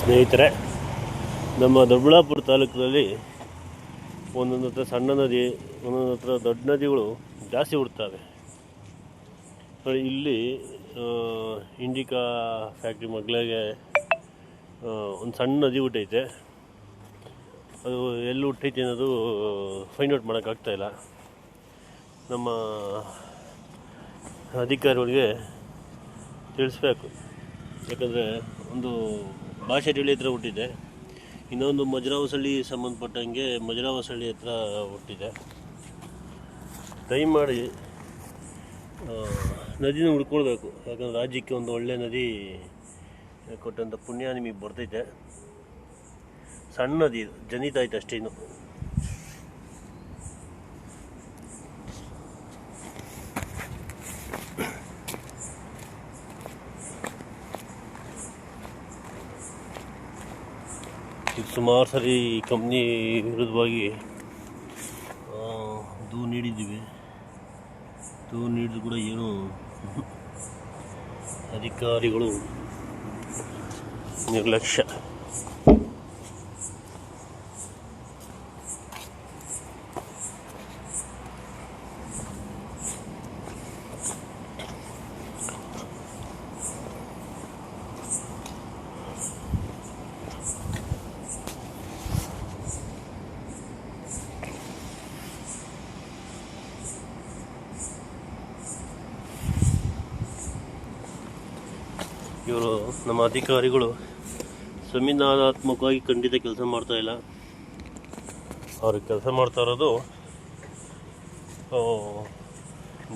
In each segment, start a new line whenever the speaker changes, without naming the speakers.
ಸ್ನೇಹಿತರೆ, ನಮ್ಮ ದೊಡ್ಡಬಳ್ಳಾಪುರ ತಾಲೂಕಿನಲ್ಲಿ ಒಂದೊಂದು ಹತ್ರ ಸಣ್ಣ ನದಿ, ಒಂದೊಂದು ಹತ್ರ ದೊಡ್ಡ ನದಿಗಳು ಜಾಸ್ತಿ ಹುಡ್ತವೆ. ಇಲ್ಲಿ ಇಂಡಿಕಾ ಫ್ಯಾಕ್ಟ್ರಿ ಮಗ್ಳಿಗೆ ಒಂದು ಸಣ್ಣ ನದಿ ಹುಟ್ಟೈತೆ. ಅದು ಎಲ್ಲಿ ಹುಟ್ಟೈತೆ ಅನ್ನೋದು ಫೈಂಡ್ ಔಟ್ ಮಾಡೋಕ್ಕಾಗ್ತಾಯಿಲ್ಲ. ನಮ್ಮ ಅಧಿಕಾರಿಗಳಿಗೆ ತಿಳಿಸ್ಬೇಕು. ಯಾಕಂದರೆ ಒಂದು ಭಾಷೆ ಹಳ್ಳಿ ಹತ್ರ ಹುಟ್ಟಿದೆ, ಇನ್ನೊಂದು ಮಜರಾವಸಳ್ಳಿ ಸಂಬಂಧಪಟ್ಟಂಗೆ ಮಜರಾವಸಳ್ಳಿ ಹತ್ರ ಹುಟ್ಟಿದೆ. ದಯಮಾಡಿ ನದಿನ ಹುಡ್ಕೊಳ್ಬೇಕು. ಯಾಕಂದರೆ ರಾಜ್ಯಕ್ಕೆ ಒಂದು ಒಳ್ಳೆ ನದಿ ಕೊಟ್ಟಂಥ ಪುಣ್ಯ ನಿಮಗೆ ಬರ್ತೈತೆ. ಸಣ್ಣ ನದಿ ಜನಿತಾಯ್ತು ಅಷ್ಟೇನು. ಈಗ ಸುಮಾರು ಸರಿ ಕಂಪ್ನಿ ವಿರುದ್ಧವಾಗಿ ದೂರು ನೀಡಿದ್ದೀವಿ. ದೂರು ನೀಡಿದ್ರು ಕೂಡ ಏನು ಅಧಿಕಾರಿಗಳು ನಿರ್ಲಕ್ಷ್ಯ. ಇವರು ನಮ್ಮ ಅಧಿಕಾರಿಗಳು ಸಂವಿಧಾನಾತ್ಮಕವಾಗಿ ಖಂಡಿತ ಕೆಲಸ ಮಾಡ್ತಾಯಿಲ್ಲ. ಅವ್ರಿಗೆ ಕೆಲಸ ಮಾಡ್ತಾ ಇರೋದು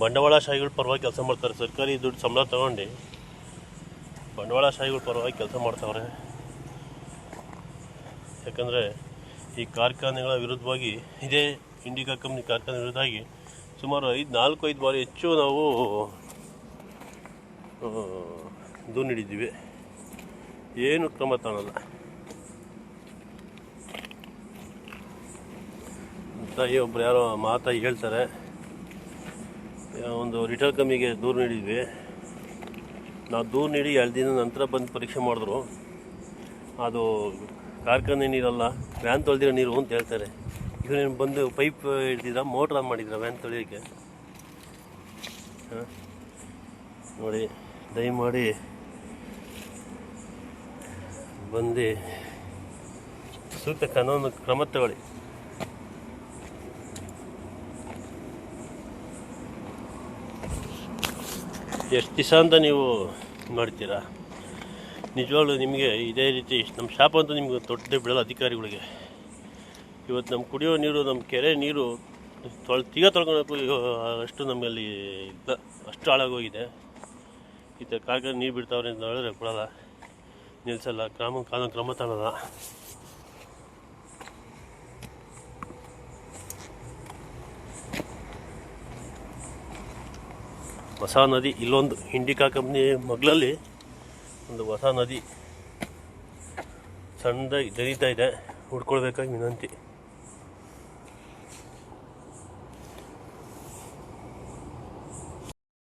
ಬಂಡವಾಳಶಾಹಿಗಳ ಪರವಾಗಿ ಕೆಲಸ ಮಾಡ್ತಾರೆ. ಸರ್ಕಾರಿ ದುಡ್ಡು ಸಂಬಳ ತಗೊಂಡು ಬಂಡವಾಳಶಾಹಿಗಳ ಪರವಾಗಿ ಕೆಲಸ ಮಾಡ್ತಾವ್ರೆ. ಯಾಕಂದರೆ ಈ ಕಾರ್ಖಾನೆಗಳ ವಿರುದ್ಧವಾಗಿ, ಇದೇ ಇಂಡಿಕಾ ಕಂಪ್ನಿ ಕಾರ್ಖಾನೆ ವಿರುದ್ಧವಾಗಿ ಸುಮಾರು 4-5 ಬಾರಿ ಹೆಚ್ಚು ನಾವು ದೂರು ನೀಡಿದ್ದೀವಿ. ಏನು ಕ್ರಮ ತಗೊಳ್ಳಲ್ಲ. ತಾಯಿ ಒಬ್ರು ಯಾರೋ ಮಾತಾಗಿ ಹೇಳ್ತಾರೆ, ಒಂದು ರಿಟೇಲ್ ಕಂಪ್ನಿಗೆ ದೂರು ನೀಡಿದ್ವಿ. ನಾವು ದೂರು ನೀಡಿ 2 ದಿನ ನಂತರ ಬಂದು ಪರೀಕ್ಷೆ ಮಾಡಿದ್ರು. ಅದು ಕಾರ್ಖಾನೆ ನೀರಲ್ಲ, ವ್ಯಾನ್ ತೊಳೆದಿರೋ ನೀರು ಅಂತ ಹೇಳ್ತಾರೆ. ಇವ್ರೇನು ಬಂದು ಪೈಪ್ ಹಿಡ್ದಿದ್ರ, ಮೋಟ್ರ್ ಆನ್ ಮಾಡಿದ್ರ ವ್ಯಾನ್ ತೊಳೆಯೋಕ್ಕೆ? ನೋಡಿ, ದಯಮಾಡಿ ಬಂದು ಸೂಕ್ತ ಕಾನೂನು ಕ್ರಮ ತಗೊಳ್ಳಿ. ಎಷ್ಟು ದಿವಸ ಅಂತ ನೀವು ಮಾಡ್ತೀರಾ? ನಿಜವಾಗ್ಲೂ ನಿಮಗೆ ಇದೇ ರೀತಿ ನಮ್ಮ ಶಾಪ ಅಂತೂ ನಿಮ್ಗೆ ತೊಟ್ಟೆ ಬಿಡಲ್ಲ ಅಧಿಕಾರಿಗಳಿಗೆ. ಇವತ್ತು ನಮ್ಮ ಕುಡಿಯೋ ನೀರು, ನಮ್ಮ ಕೆರೆ ನೀರು ತೊಳ್ಕೊಳಕ್ಕೂ ಅಷ್ಟು ನಮ್ಮಲ್ಲಿ ಇಲ್ಲ, ಅಷ್ಟು ಹಾಳಾಗೋಗಿದೆ. ಈ ಥರ ಕಾರ್ಖಾನೆ ನೀರು ಬಿಡ್ತಾವ್ರೆ ಅಂತ ಹೇಳಿದ್ರೆ ಕೊಡಲ್ಲ, ನಿಲ್ಲಿಸಲ್ಲ, ಕಾನೂನು ಕ್ರಮ ತಗೊಳ್ಳಲ್ಲ. ಹೊಸ ನದಿ, ಇಲ್ಲೊಂದು ಇಂಡಿಕಾ ಕಂಪ್ನಿ ಮಗ್ಳಲ್ಲಿ ಒಂದು ಹೊಸ ನದಿ ಸಣ್ಣದಾಗಿ ಜರಿತಾ ಇದೆ, ಹುಡ್ಕೊಳ್ಬೇಕಾಗಿ ವಿನಂತಿ.